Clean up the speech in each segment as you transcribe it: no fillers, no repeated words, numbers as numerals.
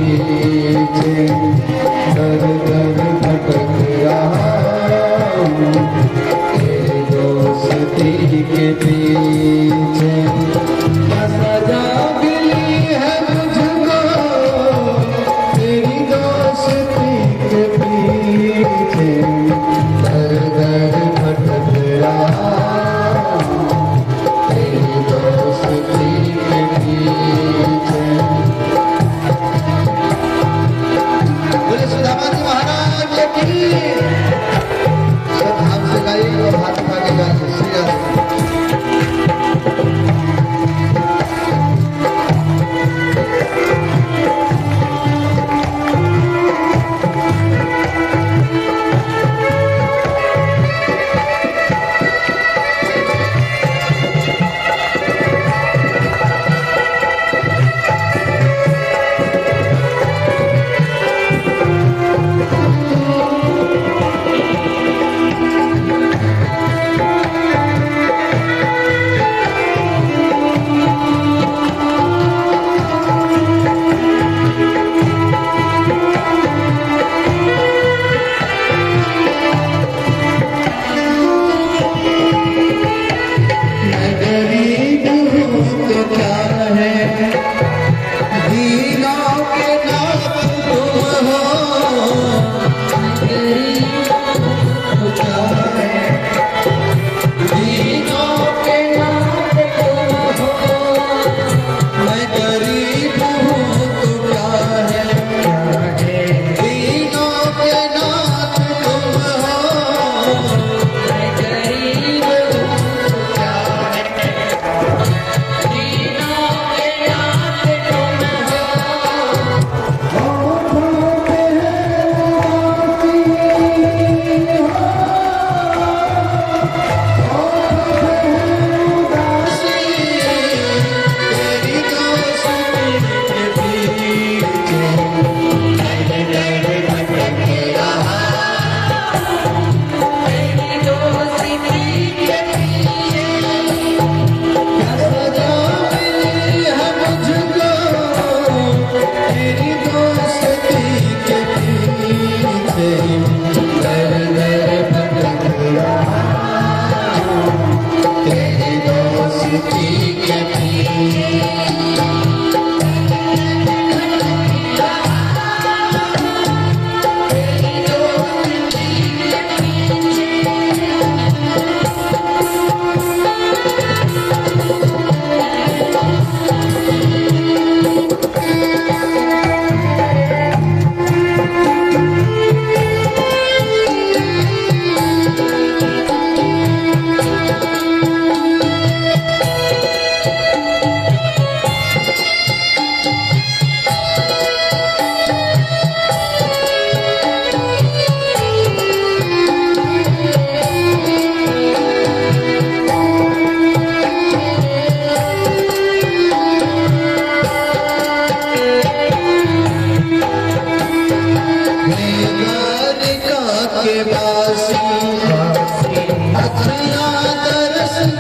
पीछे दर दर भटक रहा हूँ तेरी दोस्ती के पीछे। क्या सजा मिली है मुझको तेरी दोस्ती के पीछे दर दर भटक रहा हूँ तेरी दोस्ती के पीछे। बोले सुदामा जी महाराज की सब हाथ से गाइए और हाथ उठा के गाइए। श्री राम। अखियाँ दरस की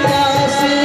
प्यासी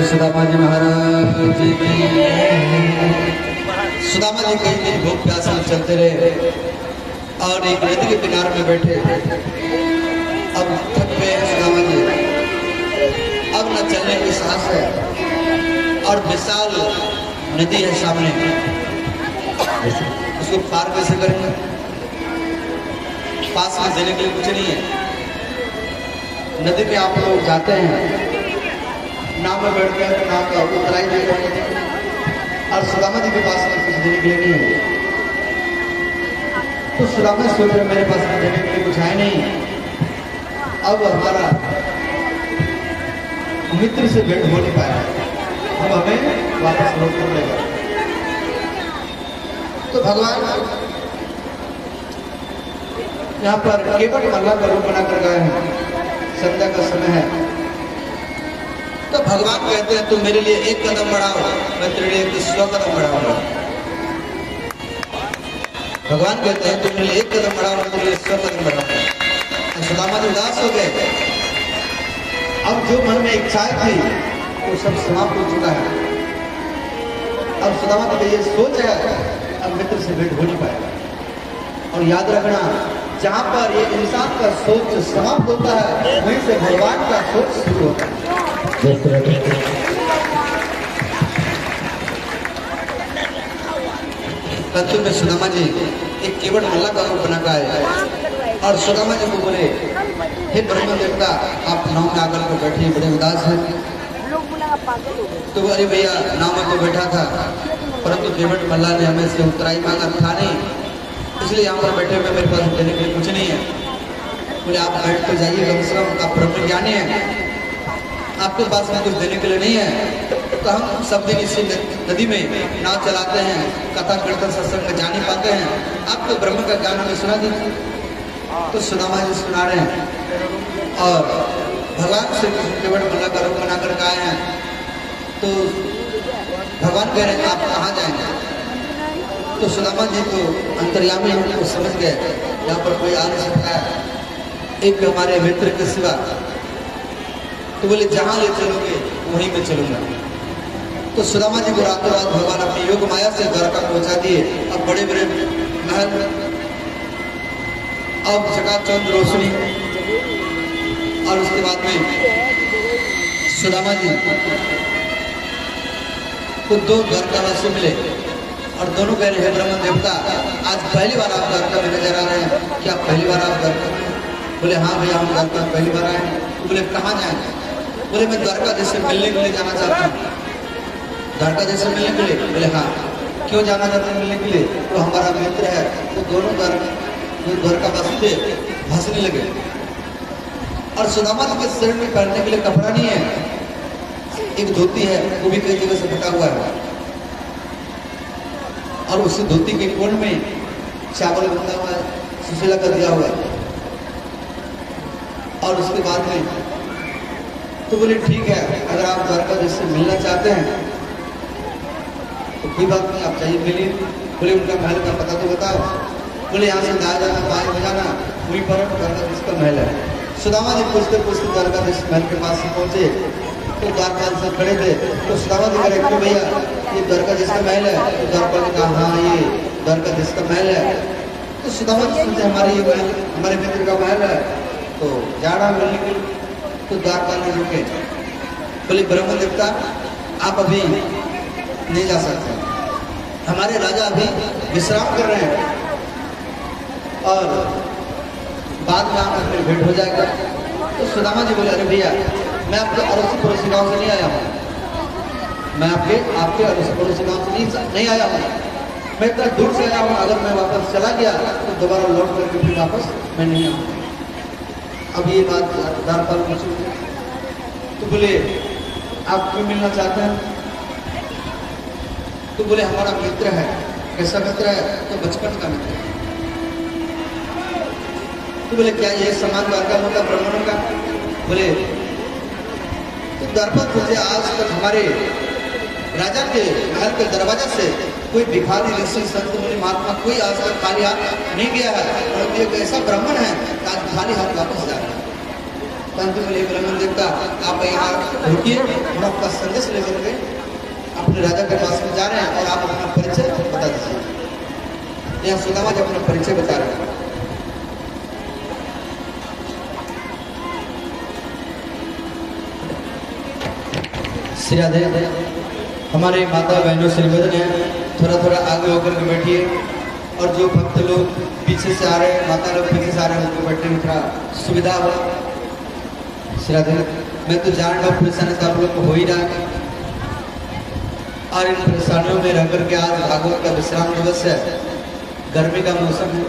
सुदामा जी महाराज जी की। सुदामा जी कई दिन भूख प्यास में चलते रहे और एक नदी के किनारे में बैठे। अब थक गए सुदामा जी, अब न चलने की सांस है और विशाल नदी है सामने, उसको पार कैसे करेंगे? पास में देने के लिए कुछ नहीं है। नदी में आप लोग जाते हैं, नाव में बैठ गए तो नाव का उतराई दे रहे हैं और सुदामा जी के पास में कुछ देने के लिए नहीं है। तो सुदामा सोच रहे मेरे पास में देने के लिए कुछ है नहीं, अब हमारा मित्र से भेंट हो नहीं पाया, अब हमें वापस लौट कर लेगा। तो भगवान यहाँ पर केवट मल्ला का रूप बना कर गए हैं, संध्या का समय है। तो भगवान कहते हैं तुम मेरे लिए एक कदम बढ़ाओ, मैं तेरे लिए 100 कदम बढ़ाऊंगा। भगवान कहते हैं तुम मेरे लिए एक कदम बढ़ाओ, मैं तेरे लिए 100 कदम बढ़ाऊंगा। सुदामा जी उदास हो गए। अब जो मन में इच्छाएं थी वो सब समाप्त हो चुका है। अब सुदामा जी ये सोच है, अब मित्र से भेंट हो नहीं पाएगा। और याद रखना, जहां पर ये इंसान का सोच समाप्त होता है वहीं से भगवान का सोच शुरू होता है। परंतु में सुदामा जी एक केवट मल्ला का रूप बना है और सुदामा जी को बोले, हे ब्रह्म देवता, आप नाव में आकर के बैठे बड़े उदास हैं। तो अरे भैया, नाव में तो बैठा था परंतु केवट मल्ला ने हमें से उतराई मांगा था नहीं, इसलिए यहाँ पर बैठे हुए मेरे पास देने के लिए कुछ नहीं है। बोले आप बैठ कर जाइए, कम से कम आप ब्रह्म ज्ञानी है, आपके पास में कुछ देने के लिए नहीं है। तो हम सब दिन इसी नदी में नाव चलाते हैं, कथा कीर्तन सत्संग में जा नहीं पाते हैं, आप तो ब्रह्म का ज्ञान हमें सुना दीजिए। तो सुदामा जी सुना रहे हैं और भगवान श्री कृष्ण केवट मल्ला का रूप बनाकर के आए हैं। तो भगवान कह रहे हैं आप कहाँ जाएंगे? तो सुदामा जी तो अंतर्यामी उनको समझ गए, यहाँ पर कोई आ नहीं सकता है एक हमारे मित्र के सिवा। तो बोले जहाँ ले चलोगे वहीं में चलूंगा। तो सुदामा जी को रातों रात भगवान अपनी योग माया से द्वारका पहुंचा दिए। अब बड़े बड़े महल, अब चकाचौंध रोशनी, और उसके बाद में सुदामा जी को 2 द्वारकावासी मिले और दोनों कह रहे हैं ब्रह्म देवता, आज पहली बार आप द्वारका में नजर आ रहे हैं, क्या पहली बार आप द्वारका में? बोले हाँ भैया, हम द्वारका में पहली बार आए हैं। बोले कहाँ जाएंगे? बोले मैं द्वारका देश से मिलने के लिए जाना चाहता हूँ। द्वारका देश से मिलने के लिए? बोले हाँ। क्यों जाना चाहते हैं मिलने के लिए? तो हमारा मित्र है। तो दोनों द्वारकावासी थे, हंसने लगे। और सुदामा जी के शरीर में पहनने के लिए कपड़ा नहीं है, एक धोती है, वो भी कई जगह से फटा हुआ है, और उसी धोती के कोण में चावल बंधा हुआ है, सुशीला कर दिया हुआ है। और उसके बाद में तो बोले ठीक है, अगर आप द्वारका देश से मिलना चाहते हैं तो कोई बात नहीं, आप चाहिए मिलिए। बोले उनका महल का पता तो बताओ। बोले यहाँ से दाएं जाना बाएं हो जाना, वहीं पर द्वारका देश का महल है। सुदामा जी पूछते पूछते द्वारका देश महल के पास से पहुंचे तो द्वारपाल से खड़े थे। तो सुदामा जी कह रहे भैया ये द्वारका देश का महल है? तो द्वारपाल ने कहा हाँ ये द्वारका देश का महल है। तो सुदामा जी सोचे हमारे ये महल हमारे मित्र का महल है, तो जाना मिलने के लिए। तो द्वारपाल ने रुके, बोले ब्रह्म देवता आप अभी नहीं जा सकते, हमारे राजा अभी विश्राम कर रहे हैं और बाद में आपका फिर भेंट हो जाएगा। तो सुदामा जी बोले अरे भैया, मैं आपके अड़ोसी पड़ोसी गाँव से नहीं आया हूँ, मैं आपके अड़ोसी पड़ोसी गाँव से नहीं आया हूँ, मैं इतना दूर से आया हूँ। अगर मैं वापस चला गया तो दोबारा लौट करके फिर वापस मैं नहीं आऊँ। अब ये बात द्वारपाल पूछी तो बोले आप क्यों मिलना चाहते हैं? तो बोले हमारा मित्र है। कैसा मित्र है? तो बचपन का मित्र है। तो बोले क्या ये समान द्वारका होगा ब्राह्मणों का? बोले तो द्वारपाल से आज तक हमारे राजा के महल के दरवाजा से कोई भिखारी ऋषि संत मुनि महात्मा कोई आज तक खाली हाथ नहीं गया है, और एक ऐसा ब्राह्मण है कि आज खाली हाथ वापस जा रहा है। परंतु बोले ब्राह्मण देवता आप यहाँ रुकिए, हम आपका संदेश लेकर के अपने राजा के पास में जा रहे हैं और आप अपना परिचय बता दीजिए। यहाँ सुदामा जी अपना परिचय बता रहे हैं। श्री राधे, हमारे माता बहनों श्रीवदन है, थोड़ा थोड़ा आगे होकर के बैठिए, और जो भक्त लोग पीछे से आ रहे हैं, माता लोग पीछे से आ रहे हैं, उनको बैठने में थोड़ा सुविधा हो। श्री राधे, मैं तो जान रहा हूँ परेशानी तो आप लोग को हो ही रहा है, और इन परेशानियों में रह करके आज भागवत का विश्राम दिवस है, गर्मी का मौसम है,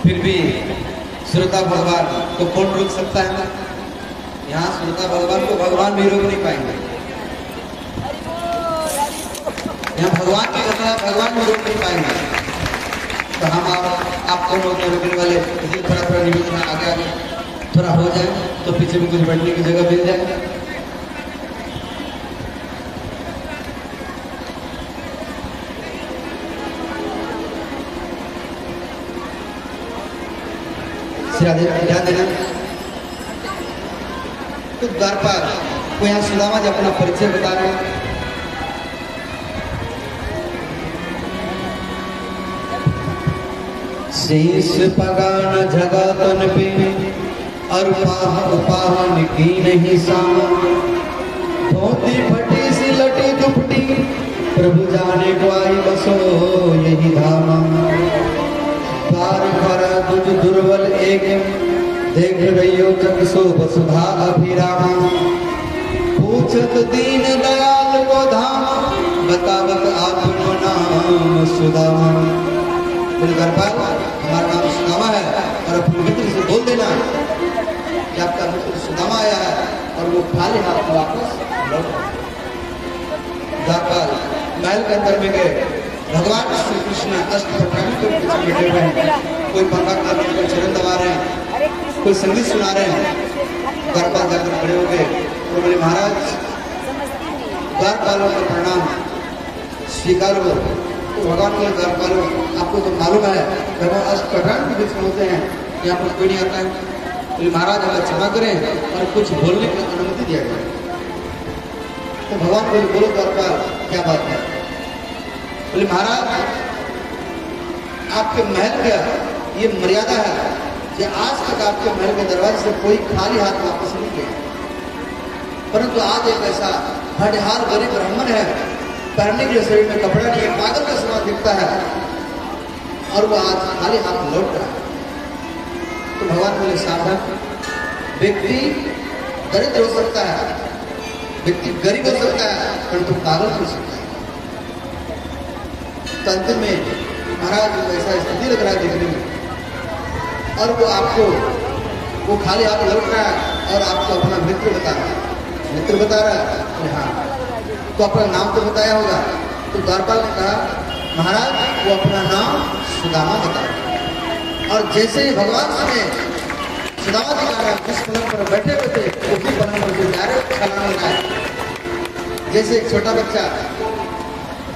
फिर भी श्रोता भगवान को कौन रोक सकता है? यहाँ श्रोता भगवान को भगवान भी रोक नहीं पाएंगे। यहाँ भगवान की कथा भगवान भी रोक नहीं पाएंगे। तो हम आप कौन होते रोकने वाले? इसलिए थोड़ा थोड़ा निवेदन आगे आगे थोड़ा हो जाए तो पीछे में कुछ बैठने की जगह मिल जाए। ध्यान देना। तो द्वारपाल को यहाँ सुदामा जी अपना परिचय बता रहे हैं। शीश पगान जगतन पे और पाहन की नहीं सामा, धोती फटी सी लटी दुपटी प्रभु जाने को आई बसो यही धामा। बार खरा तुझ दुर्बल एक देख रही हो जग सो वसुधा अभिरामा। पूछत दीन दयाल को धाम, बतावत आपनो नाम सुदामा। द्वारपाल हमारा नाम सुदामा है, और अपने मित्र से बोल देना कि आपका मित्र सुदामा आया है और वो खाली हाथ वापस लौट। द्वारपाल महल के अंदर में गए, भगवान श्री कृष्ण अष्टभुजाओं के पीछे बैठे हुए हैं, कोई पंखा कर रहे हैं, कोई चरण दबा रहे हैं, कोई संगीत सुना रहे हैं। द्वारपाल जाकर खड़े हो गए और बोले महाराज द्वारपालों का प्रणाम स्वीकार हो। तो भगवान के द्वारपालों आपको तो मालूम है भगवान अष्टभुजाओं के बीच में होते हैं, यहाँ पर कोई नहीं आता है। बोले महाराज हमें क्षमा करें और कुछ बोलने की अनुमति दिया जाए। तो भगवान बोले बोलो द्वारपाल क्या बात है? बोले महाराज आपके महल का ये मर्यादा है कि आज तक आपके महल के दरवाजे से कोई खाली हाथ वापस नहीं गया, परंतु आज एक ऐसा हठहार गरीब ब्राह्मण है, पहनने के शरीर में कपड़ा नहीं है, पागल का समान दिखता है, और वो आज खाली हाथ लौट रहा है। तो भगवान बोले सावधान, व्यक्ति दरिद्र हो सकता है, व्यक्ति गरीब हो सकता है, परंतु पागल हो सकता है। तो अंतिम में महाराज ऐसा स्थिति लग रहा है देखने में, और वो आपको वो खाली हाथ लौट रहा है और आपको अपना मित्र बता रहा है। मित्र बता रहा है? हाँ। तो अपना नाम तो बताया होगा। तो द्वारपाल ने कहा महाराज वो अपना नाम सुदामा बता रहा है। और जैसे ही भगवान ने सुदामा जी का नाम जिस पलंग पर बैठे हुए थे उसी पलंग पर जो डायरेक्ट छलांग लगाया। जैसे एक छोटा बच्चा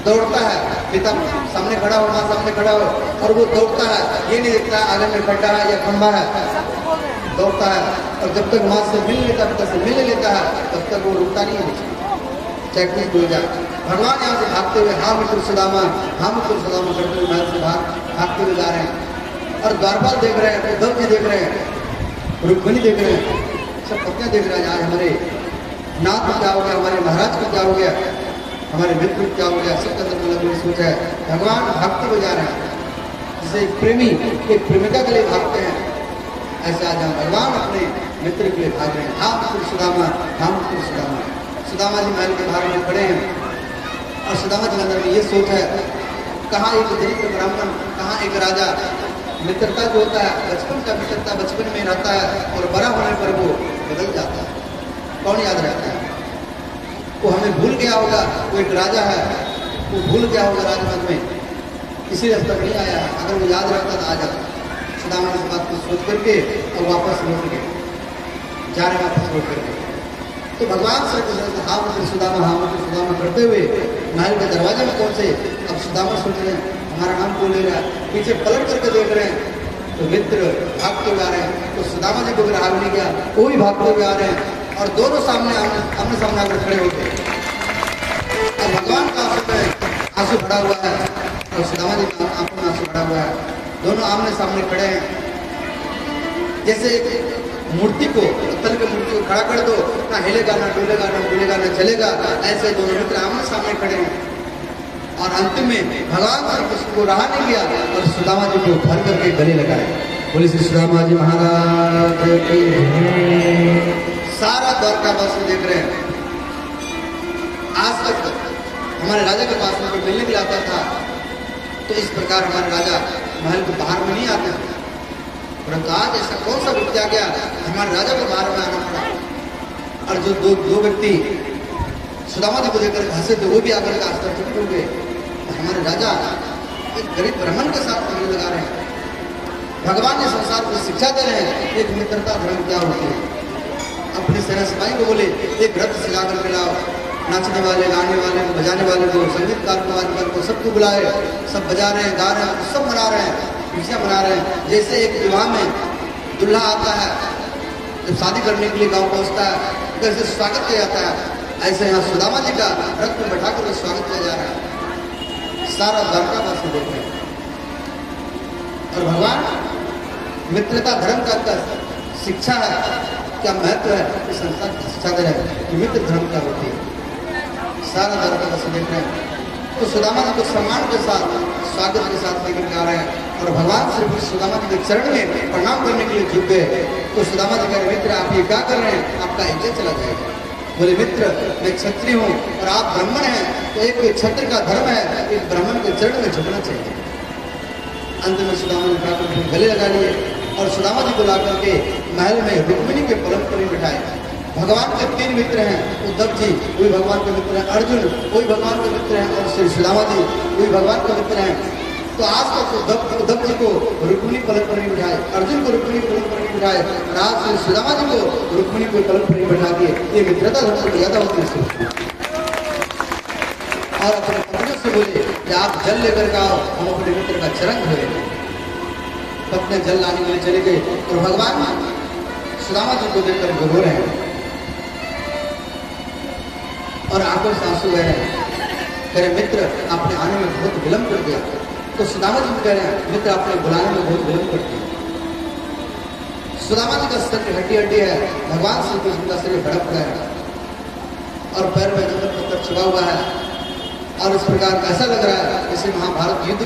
दौड़ता है, पिता सामने खड़ा हो, माँ सामने खड़ा हो, और वो दौड़ता है, ये नहीं देखता आगे में खड्डा है या खंबा है, दौड़ता है, और जब तक माँ से मिल लेता, पिता से मिल लेता है, तब तक वो रुकता नहीं है, चाहे कुछ बोल जाए। भगवान यहाँ से भागते हुए हाँ मित्र सुदामा, हाँ मित्र सुदामा करते हुए महल से भागते हुए जा रहे हैं। और द्वारपाल देख रहे हैं, उद्धव जी देख रहे हैं, रुक्मिणी देख रहे हैं, सब पत्नियां देख रहे हैं। आज हमारे नाथ को क्या हो गया, हमारे महाराज को क्या हो गया, हमारे मित्र क्या हो गया, सबका अंदर में लगे सोचा है। भगवान भक्ति को जा रहे हैं, जैसे एक प्रेमी एक प्रेमिका के लिए भागते हैं, ऐसे आज हम भगवान अपने मित्र के लिए भाग रहे हैं। हाँ मित्र सुदामा, हाँ मित्र सुदामा। सुदामा जी महल के बाहर में खड़े हैं, और सुदामा जी के अंदर में ये सोच है, कहाँ एक दरिद्र ब्राह्मण, कहाँ एक राजा। मित्रता जो होता है बचपन का मित्रता बचपन में रहता है, और बड़ा होने पर वो बदल जाता है, कौन याद रहता है? वो हमें भूल गया होगा, वो एक राजा है, वो भूल गया होगा राजमहल में, इसीलिए अब तक नहीं आया। अगर वो याद रहता तो आ जाता। सुदामा इस बात को सोच करके और वापस लौट गए, जा रहे वापस लौट करके। तो भगवान श्री कृष्ण हाँ मतलब सुदामा करते हुए महल के दरवाजे में पहुंचे। अब सुदामा सोच रहे हैं हमारा नाम कौन ले रहा है, पीछे पलट करके देख रहे हैं तो मित्र भागते हुए आ रहे हैं। तो सुदामा जी को भी रहा नहीं गया, वो भी भागते हुए आ रहे हैं और दोनों सामने आमने सामने आकर खड़े होते हैं। और भगवान का आंसू भरा हुआ है और सुदामा जी का आंखों में आंसू भरा हुआ है। दोनों आमने सामने खड़े हैं। जैसे एक मूर्ति को, पत्थर की मूर्ति को खड़ा कर दो, ना हिलेगा ना डुलेगा ना डुलेगा ना चलेगा, ऐसे दोनों मित्र आमने सामने खड़े हैं। और अंतिम में भगवान श्री कृष्ण को रहा नहीं गया और सुदामा जी को भर करके गले लगाए। बोले श्री सुदामा जी महाराज की। सारा द्वारकावासी देख रहे हैं। आज तक हमारे राजा के पास में कोई मिलने के लिए आता था तो इस प्रकार हमारे राजा महल के बाहर में नहीं आते थे, परंतु आज ऐसा कौन सा व्यक्ति आ गया हमारे राजा को बाहर में आना पड़ा। और जो दो व्यक्ति सुदामा जी को देखकर हंसे थे वो भी आकर के आश्चर्यचकित हो गए। हमारे राजा एक गरीब ब्राह्मण के साथ गले लगा रहे हैं। भगवान ने संसार को शिक्षा दे रहे हैं एक मित्रता धर्म क्या होती है। अपने सेना सिपाही को बोले एक रथ सजा करके लाओ, नाचने वाले, गाने वाले, बजाने वाले को, संगीतकार को, वाद्यकार को, सबको बुलाए। सब बजा रहे हैं, गा रहे हैं, सब मना रहे हैं, खुशियाँ मना रहे हैं। जैसे एक विवाह में दूल्हा आता है, जब शादी करने के लिए गाँव पहुँचता है, कैसे स्वागत किया जाता है, ऐसे यहाँ सुदामा जी का रथ में बैठा कर स्वागत किया जा रहा है। सारा द्वारकावासी देख रहे हैं। और भगवान मित्रता धर्म का शिक्षा है, क्या महत्व है, इस संसार की शिक्षा दे रहे हैं कि मित्र धर्म क्या होती है। सारा द्वारकावासी देख रहे हैं। तो सुदामा जी को सम्मान के साथ, स्वागत के साथ लेकर के आ रहे हैं और भगवान श्री कृष्ण सुदामा जी के चरण में प्रणाम करने के लिए झुक गए। तो सुदामा जी कह रहे मित्र आप ये क्या कर रहे हैं, आपका इज्जत चला जाएगा। बोले मित्र मैं क्षत्रिय हूँ और आप ब्राह्मण हैं, तो एक क्षत्रिय का धर्म है एक ब्राह्मण के चरण में झुकना चाहिए। अंत में सुदामा जी उठाकर गले लगा लिए और सुदामा जी को ला करके महल में रुक्मिणी के पलंग पर बिठाए। भगवान के 3 मित्र हैं, उद्धव जी वही भगवान के मित्र हैं, अर्जुन वही भगवान के मित्र हैं और श्री सुदामा जी वही भगवान के मित्र हैं। तो आज तक उद्धव जी को रुक्मिणी पलंग पर नहीं बिठाए, अर्जुन को रुक्मिणी पलंग पर नहीं बिठाए, और आज श्री सुदामा जी को रुक्मिणी को पलंग पर नहीं बिठा दिए। ये मित्रता धर्म से ज्यादा होती है। और अपने पत्नियों से बोले कि आप जल लेकर आओ, हम अपने मित्र का चरण धोए। पत्नी जल लाने के लिए चले गए और भगवान सुदामा जी को देखकर रो रहे हैं और आंखों से आंसू बह रहे हैं। कह रहे मित्र आपने आने में बहुत विलंब कर दिया। तो सुदामा जी कह रहे हैं मित्र आपने बुलाने में बहुत विलंब कर दिया। सुदामा जी का शरीर हड्डी हड्डी है, भगवान श्री कृष्ण का शरीर बड़ा पड़ा है और पैर में जंगल पत्थर छुपा हुआ है और इस प्रकार ऐसा लग रहा है जैसे महाभारत युद्ध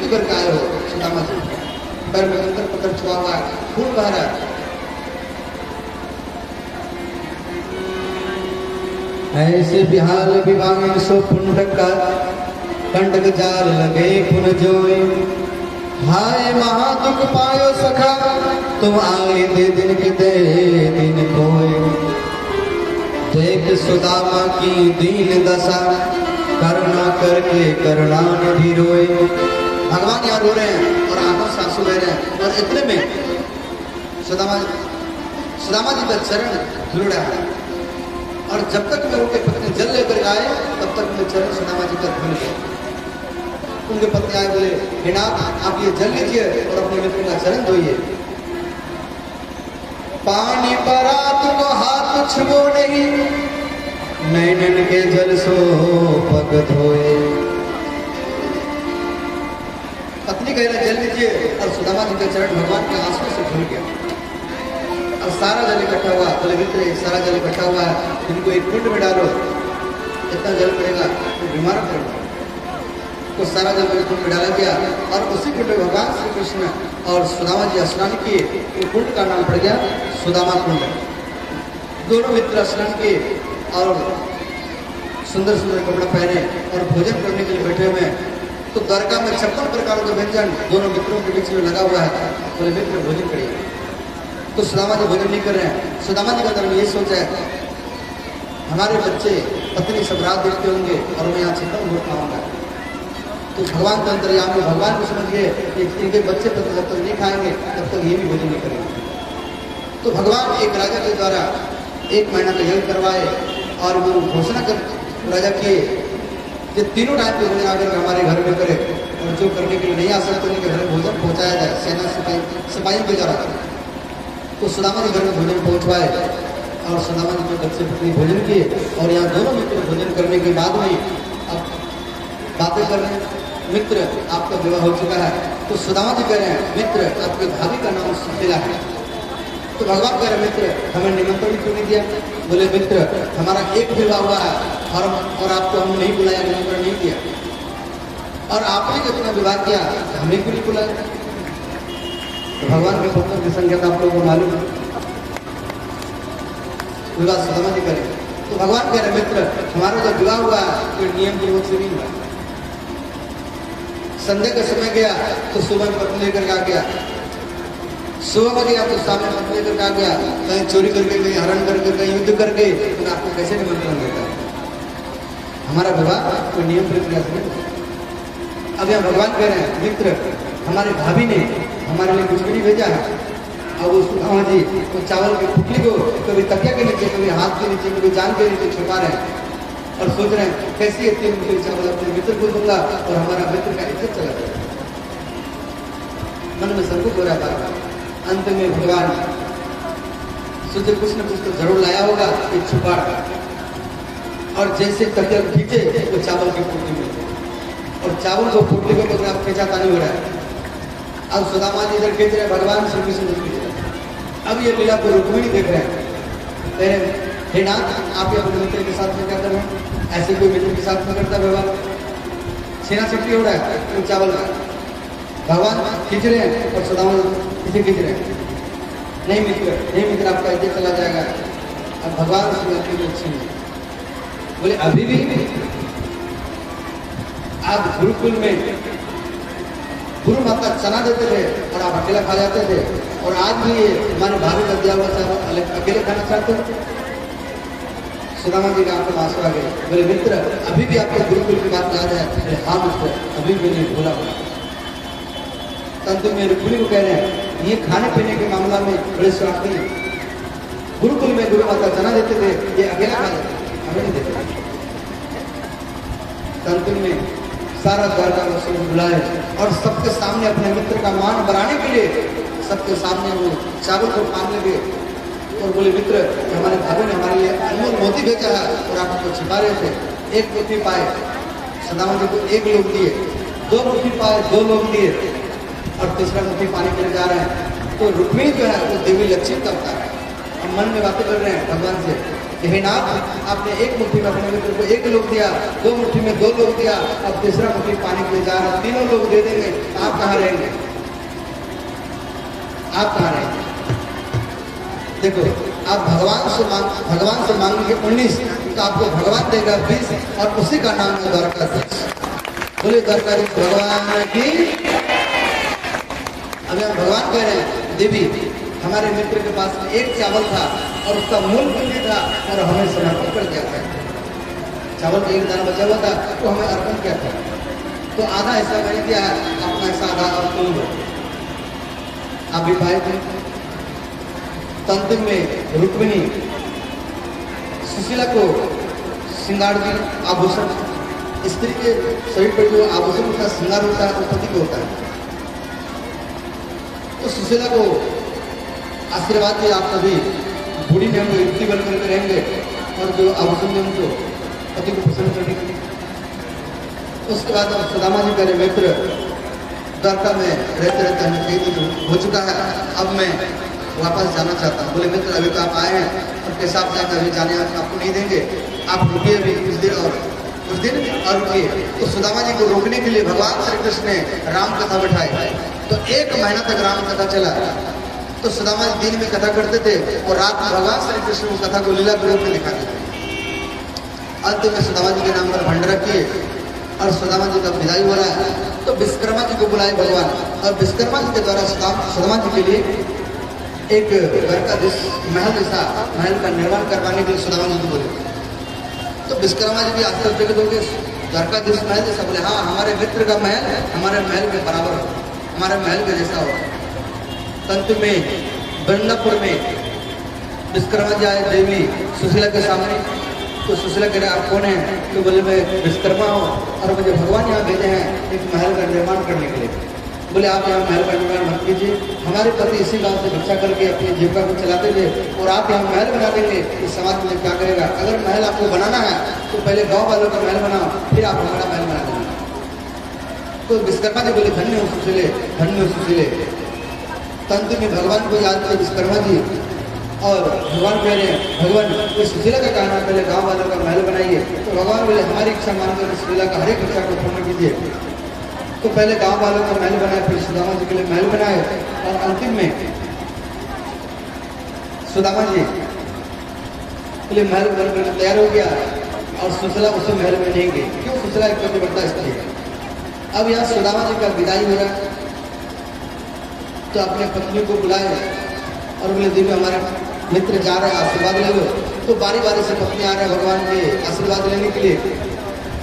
करके आए हो। सुदामा जी पैर में जंगल पत्थर छुपा हुआ है, खून बह रहा है। ऐसे बिहाल विवाह सो पुंडक का कंडक जाल लगे पुन जोए, हाय महादुख पायो सखा तुम आए दे दिन के दे दिन खोए। देख सुदामा की दीन दशा करुणा करके करुणान भी रोए। भगवान यहाँ रो रहे हैं और आंखों से आंसू बह रहे हैं और इतने में सुदामा जी का चरण धुल रहा है और जब तक मैं उनके पत्नी जल लेकर आए तब तक मैं चरण सुदामा जी का धुल गया। उनके पत्नी आए बोले हे नाथ आप ये जल लीजिए और अपने मित्र का चरण धोइए। पानी परा तुमको हाथ छुओ नहीं, नैनन के जल सो पग धोए। पत्नी कह रहे जल लीजिए और सुदामा जी का चरण भगवान के आंसू से धुल गया और सारा जल इकट्ठा हुआ। बोले मित्र सारा जल इकट्ठा हुआ है, इनको एक कुंड में डालो, इतना जल पड़ेगा तो बीमार पड़ेगा। तो सारा जल कुंड में डाला गया और उसी कुंड में भगवान श्री कृष्ण और सुदामा जी स्नान किए। तो कुंड का नाम पड़ गया सुदामा कुंड। दोनों मित्र स्नान किए और सुंदर सुंदर कपड़ा पहने और भोजन करने के लिए बैठे हुए हैं। तो द्वारका में 56 प्रकार का व्यंजन दोनों मित्रों के बीच में लगा हुआ है। बोले मित्र भोजन करिए। तो सुदामा जी भोजन नहीं कर रहे हैं। सुदामा जी का अंदर में ये सोच है हमारे बच्चे पत्नी सब रात देखते होंगे और मैं यहाँ छिपा हुआ खाऊंगा। तो भगवान के अंतर्यामी भगवान को समझ गए कि इनके बच्चे जब तक नहीं खाएंगे तब तक ये भी भोजन नहीं करेंगे। तो भगवान एक राजा के द्वारा 1 महीना का यज्ञ करवाए और वो घोषणा कर राजा किए कि तीनों टाइम पे भोजन आकर हमारे घर में करे और जो करने के लिए नहीं आ सकते उनके घर में भोजन पहुंचाया जाए सेना सिपाहियों के द्वारा। तो सुदामा के घर में भोजन पहुंचवाए और सुदामा जी के बच्चे पत्नी भोजन किए और यहाँ दोनों मित्र भोजन करने के बाद में अब बातें कर रहे हैं। मित्र आपका विवाह हो चुका है। तो सुदामा जी कह रहे हैं मित्र आपके भाभी का नाम सुशीला है। तो भगवान कह रहे मित्र हमें निमंत्रण क्यों नहीं दिया? बोले मित्र हमारा एक विवाह हुआ है और आपको हम नहीं बुलाया, निमंत्रण नहीं दिया, और आपने जब अपना विवाह किया हमें क्यों नहीं बुलाया? तो भगवान के भक्तों की संख्या आप लोगों को मालूम है। विवाह सुदामा जी करें तो भगवान कह रहे मित्र हमारा जब विवाह हुआ तो नियम की ओर से नहीं हुआ। संध्या का समय गया तो सुबह पत्नी लेकर आ गया, सुबह में गया तो सामने पत्नी लेकर आ गया, कहीं चोरी करके कहीं हरण करके कहीं युद्ध करके, तो आपको कैसे निमंत्रण देता है? हमारा विवाह कोई नियम प्रक्रिया से नहीं। अब यहाँ भगवान कह रहे हैं मित्र हमारे भाभी ने हमारे लिए कुछ भी नहीं भेजा है। अब वो सुदामा जी तो चावल की पुटली को कभी तकिया के नीचे, कभी हाथ के नीचे, कभी जान के नीचे छुपा रहे हैं और सोच रहे हैं कैसी इतनी मुश्किल चावल अपने मित्र को दूंगा और हमारा मित्र का इज्जत चला जाएगा। मन में संकोच हो रहा था। अंत में भगवान सोचे कुछ न कुछ तो जरूर लाया होगा, एक छुपा, और जैसे तकिया खींचे तो चावल की पुटली में, और चावल को पुटली को तो खींचाता नहीं हो रहा है। अब सुदामा जी इधर खींच रहे, भगवान श्री कृष्ण जी खींच रहे। अब ये लीला को रुक्मिणी देख रहे हैं, कह रहे हे नाथ आप ये अपने मित्र के साथ में क्या कर रहे हैं? ऐसे कोई मित्र के साथ में करता व्यवहार, छीना छिपटी हो रहा है तो चावल का। भगवान खींच रहे हैं और सुदामा इसे खींच रहे हैं, नहीं मित्र आपका इज्जत चला जाएगा। अब भगवान उसमें बोले अभी भी आप गुरुकुल में गुरु माता चना देते थे और आप अकेला खा जाते थे, और आज भी ये हमारे भाभी का दिया हुआ चावल अकेले खाना चाहते हो? सुदामा जी का आपको आंसू आ गए। बोले मित्र अभी भी आपके गुरुकुल की बात याद है? हाँ मित्र अभी भी नहीं भूला हुआ। तंतु में रुक्मिणी को कह रहे हैं ये खाने पीने के मामला में बड़े स्वार्थी हैं। गुरुकुल में गुरु माता चना देते थे, ये अकेला खा जाते, हमें नहीं देते। तंतु में सारा द्वारका वासियों को बुलाए और सबके सामने अपने मित्र का मान बढ़ाने के लिए सबके सामने वो चावल को पान लगे और बोले मित्र हमारे भाभी ने हमारे लिए अनमोल मोती भेजा है और आप उसको छिपा रहे थे। 1 मुट्ठी पाए सुदामा जी को 1 लोग दिए, 2 मुट्ठी पाए 2 लोग दिए, और तीसरा मुट्ठी पानी के लिए जा रहे हैं। तो रुक्मिणी जो है वो देवी लक्ष्मी का अवतार है। हम मन में बातें कर रहे हैं भगवान से कि हे नाथ आपने 1 मुट्ठी में अपने मित्र को 1 लोग दिया, 2 मुट्ठी में 2 लोग दिया, अब तीसरा मुट्ठी पानी के लिए जा रहे हैं, 3 लोग दे देंगे, आप कहाँ रहेंगे? आप कहाँ रहेंगे? देखो आप भगवान से मांगेंगे 19 तो आपको भगवान देगा 20, और उसी का नाम है द्वारकाधीश। बोले द्वारकाधीश भगवान की। अब हम भगवान कह रहे हैं देवी हमारे मित्र के पास 1 चावल था और उसका मूल पुण्य था और हमें समर्पण कर दिया था। चावल का 1 दाना बचा हुआ था तो हमें अर्पण किया था, तो आधा हिस्सा मैंने दिया है, अपना हिस्सा आधा और तुम लो। आप भी पाए थे। तंत्र में रुक्मिणी सुशीला को श्रृंगार दी आभूषण, स्त्री के शरीर पर जो आभूषण होता है श्रृंगार होता है वो पति को होता है। तो सुशीला को आशीर्वाद दिया आप सभी बूढ़ी में हम युक्ति बन करके रहेंगे और जो आभूषण में उनको पति को पसंद करने के लिए। उसके बाद सुदामा जी कह रहे मित्र द्वारका में रहते रहते हमें कई दिन हो चुका है, अब मैं वापस जाना चाहता हूँ। बोले मित्र अभी तो आप आए हैं और कैसा आप जाकर अभी जाने आपको नहीं देंगे, आप रुकिए अभी कुछ दिन और रुकिए। तो सुदामा जी को रोकने के लिए भगवान श्री कृष्ण ने राम कथा बैठाई। तो 1 महीना तक राम कथा चला। तो सुदामा जी दिन में कथा करते थे और रात में भगवान श्री कृष्ण उस कथा को लीला के रूप में दिखाते थे। अंत में सुदामा जी के नाम पर भंडारा किए और सुदामा जी का विदाई हो रहा है तो विश्वकर्मा जी को बुलाए भगवान, और विश्वकर्मा जी के द्वारा सुदामा जी के लिए एक घर का महल जैसा महल का निर्माण करवाने के लिए सुदामा जी को बोले। तो विश्वकर्मा जी भी आश्चर्यचकित हो गए, द्वारकाधीश महल जैसा? बोले हाँ, हमारे मित्र का महल हमारे महल के बराबर हो, हमारे महल के जैसा हो। तंतु में वृंदापुर में विश्वकर्मा जी आए देवी सुशीला के सामने। तो सुशीला कह रहे आप कौन है? तो बोले मैं विश्वकर्मा हूँ और मुझे भगवान यहाँ भेजे हैं एक महल का निर्माण करने के लिए। बोले आप यहाँ महल का निर्माण मत कीजिए, हमारे पति इसी गांव से भिक्षा करके अपनी जीविका को चलाते थे और आप यहाँ महल बना देंगे, इस समाज में क्या करेगा? अगर महल आपको बनाना है तो पहले गांव वालों का महल बनाओ, फिर आप हमारा महल बना देंगे। तो विश्वकर्मा जी बोले धन्य हो सुशीले, धन्य हो सुशीले। तंत्र में भगवान को याद किया विश्वकर्मा जी और भगवान कह रहे हैं भगवान ये सुशीला का कहना पहले गांव वालों का महल बनाइए। तो भगवान बोले हमारी इच्छा मानकर सुशीला का हर एक इच्छा को पूर्ण कीजिए। तो पहले गांव वालों का महल बनाया, फिर सुदामा जी के लिए महल बनाए और अंतिम में सुदामा जी के लिए महल बनकर तैयार हो गया और सुशीला उस महल में नहीं गई। क्यों? सुशीला एक पतिव्रता स्त्री है। अब यहाँ सुदामा जी का विदाई हो रहा है तो अपने पत्नी को बुलाए और बोले देवी हमारे मित्र जा रहे हैं, आशीर्वाद ले लो। तो बारी बारी से पत्नी आ रहे हैं भगवान के आशीर्वाद लेने के लिए।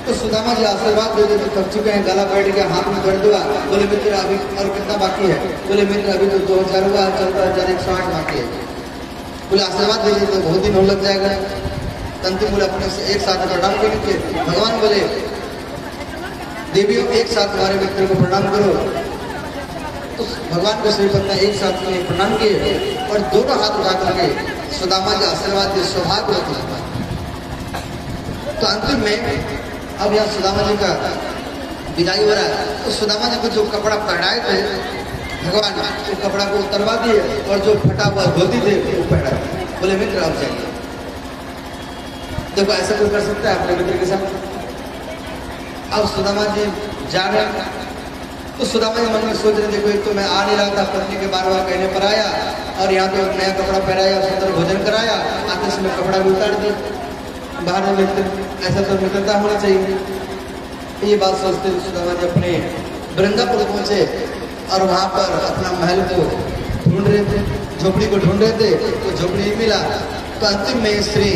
तो सुदामा जी आशीर्वाद दे देते, थक चुके हैं, गला बैठ गया, हाथ में दर्द हुआ। बोले मित्र अभी और कितना बाकी है? बोले मित्र अभी तो 2000 हुआ, चलता 1108 बाकी है। बोले आशीर्वाद दे देते तो बहुत दिन हो लग जाएगा। तंत्र बोले अपने से एक साथ प्रणाम करेंगे। भगवान बोले देवियों एक साथ हमारे मित्र को प्रणाम करो। तो भगवान को श्री पत्नी एक साथ में प्रणाम किए और दोनों हाथ उठा करके सुदामा जी आशीर्वाद दिए, सौभाग्य। तो अंतिम में अब यहाँ सुदामा जी का विदाई हो रहा है। तो सुदामा जी को जो कपड़ा पहनाए थे भगवान, वो कपड़ा को उतरवा दिए और जो फटा हुआ धोती थे वो पहना। बोले मित्र आप जाइए। देखो ऐसा कोई कर सकता है अपने मित्र के साथ? अब सुदामा जी जा रहे हैं तो सुदामा जी मन में सोच रहे देखो एक तो मैं आ नहीं रहा था, पत्नी के बार बार कहने पर आया और यहाँ तो नया कपड़ा पहनाया, सुंदर भोजन कराया, आते समय कपड़ा भी उतार दिया। बाहर में मित्र, ऐसा तो मित्रता होना चाहिए। ये बात सोचते हुए सुदामा जी अपने वृंदापुर पहुंचे और वहां पर अपना महल को ढूंढ रहे थे, झोपड़ी को ढूंढ रहे थे। तो झोपड़ी नहीं मिला तो अंतिम में स्त्री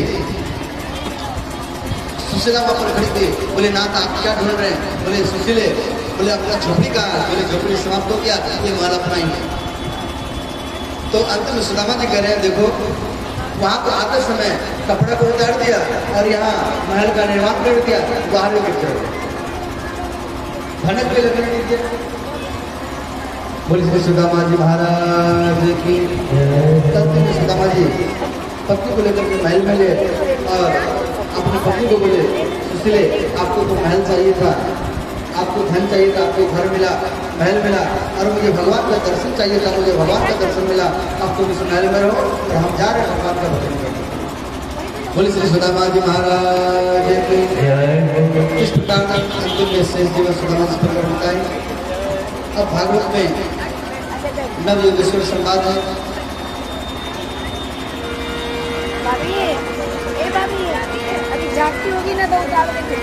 सुशीला वहां पर खड़ी थी। बोले नाथ आप क्या ढूंढ रहे हैं? बोले सुशीले। बोले अपना झोपड़ी कहाँ है? बोले झोपड़ी समाप्त हो गया, ये महल अपना ही है। तो अंत में सुदामा जी कह रहे हैं देखो वहां को आते समय कपड़ा को उतार दिया और यहाँ महल का निर्माण कर दिया, बाहर में गिर जाओ भनक पे लगने दीजिए। बोले सुदामा जी महाराज की। तब सुदामा जी पत्नी को लेकर के महल में ले और अपनी पत्नी को बोले सुशीले आपको तो महल चाहिए था, आपको धन चाहिए था, आपको घर मिला, महल मिला और मुझे भगवान का दर्शन चाहिए था, मुझे भगवान का दर्शन मिला। अब तुम इस महल में रहो और हम जा रहे हैं भगवान का भजन करने। बोले श्री सुदामा जी महाराज की। इस प्रकार का अंतिम में शेष जीवन सुदामा जी प्रकट होता है। अब भागवत में नवयोगेश्वर संवाद है। अभी जागती होगी ना तो जाग देंगे।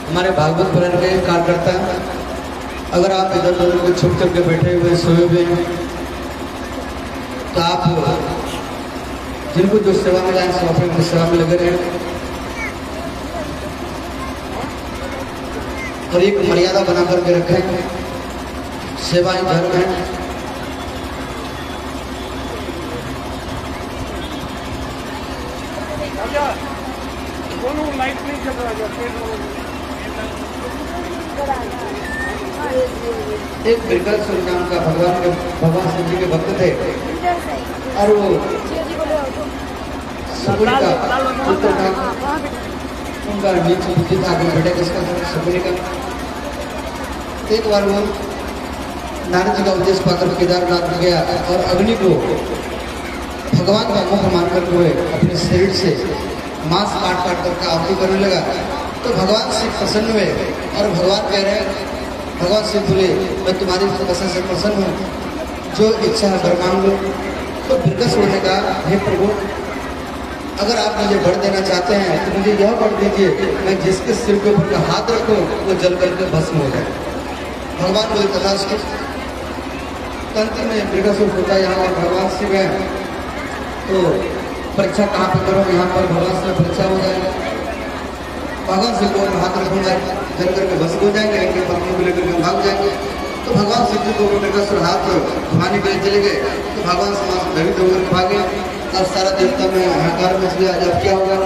हमारे भागवत पुराण के कार्यकर्ता, अगर आप इधर उधर को छुप छुप के बैठे हुए सोए हुए हैं तो आप जिनको जो सेवा में लाए सौ में सेवा में लगे रहे और एक मर्यादा बना करके रखें। सेवा ही धर्म है। लाइट नहीं चल रहा एक बिरकल नाम का भगवान शिव जी के भक्त थे और वो सकुनी का पुत्र था। उनका नीच बुद्धि था कि बेटा किसका सकुनी का। एक बार वो नारद जी का उपदेश पाकर केदारनाथ में गया और अग्नि को भगवान का मुख मानकर हुए अपने शरीर से मांस काट काट करके आहुति करने लगा। तो भगवान शिव प्रसन्न हुए और भगवान कह रहे हैं, भगवान शिव बोले मैं तुम्हारी तपस्या से प्रसन्न हूँ, जो इच्छा है वर मांग लो। तो वृकसुर ने कहा हे प्रभु, अगर आप मुझे वर देना चाहते हैं तो मुझे यह वर दीजिए, मैं जिसके सिर के ऊपर हाथ रखूं वो जल करके भस्म हो जाए। भगवान बोले तथास्तु। तंत्र में वृकसुर होता है यहाँ और भगवान शिव है, तो परीक्षा कहाँ पे करो, यहाँ पर भगवान से परीक्षा हो जाएगी। भगवान शिव को हाथ रखूंगा, जल करके भस्म हो जाएंगे, इनके पत्नी को लेकर के भाग जाएंगे। तो भगवान शिव जी को वृकसुर हाथ घुमाने के लिए चले गए, तो भगवान से वहां से भयभीत होकर के भागे और सारा देवता में हाहाकार मच गया। जब क्या होगा,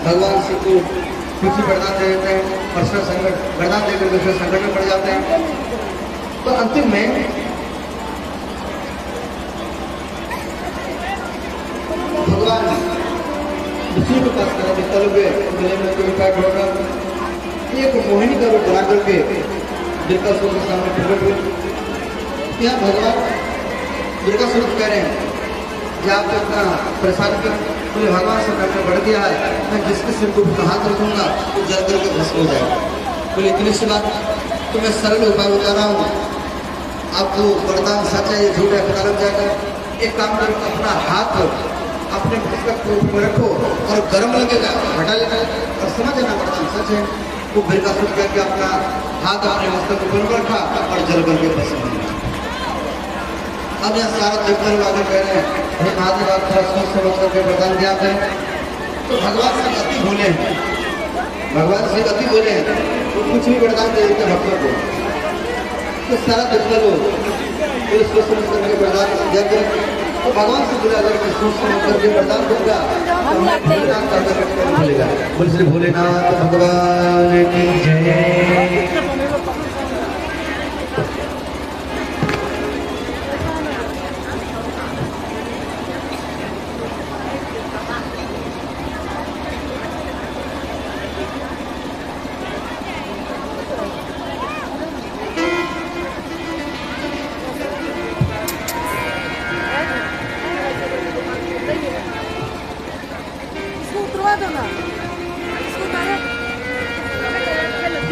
भगवान शिव को पीछे वरदान दे देते हैं, परस्पर संकट वरदान देकर दूसरे संकट में पड़ जाते हैं। तो अंतिम में भगवान विष्णु के पास करा दिखता लोग गले में कोई पैक होगा, एक मोहिनी का रूप बना करके वृकसुर के सामने प्रकट हुए। यहाँ भगवान वृकसुर कह रहे हैं कि आप इतना परेशान क्यों? बोले भगवान से मैंने बढ़ गया है, मैं जिसके सिर को हाथ रखूंगा तो जल करके भस्म हो जाएगा। बोले इतनी सी बात, तो मैं सरल उपाय बता रहा हूँ, आपको वरदान सच है ये झूठ है पता लग जाएगा। एक काम करो, अपना हाथ अपने मस्तक के ऊपर रखो और गर्म लगेगा हटा लेना और समझ लेना वरदान सच है। वो वृकसुर करके अपना हाथ अपने मस्तक के ऊपर रखा और जल करके भस्म हो गया। अब यहाँ सारा देवता लोग आगे कह रहे हैं हे महादेव आप थोड़ा सोच समझ करके वरदान दिया है। तो भगवान से अति बोले हैं, भगवान से अति बोले हैं, वो कुछ भी वरदान दे देते भक्तों को। तो सारा देवता लोग सोच समझ करके वरदान दिया करें। तो भगवान से बोला अगर मैं सोच समझ करके वरदान दूंगा तो मैं मिलेगा। बोल श्री भोलेनाथ भगवान की जय।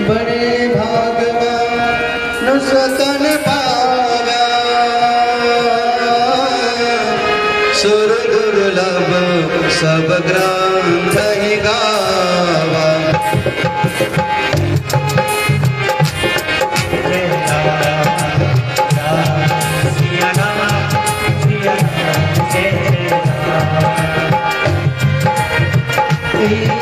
बड़े भागवान स्वतन पावा, सुर दुर्लभ सब ग्रंथ ही गावा। Yeah.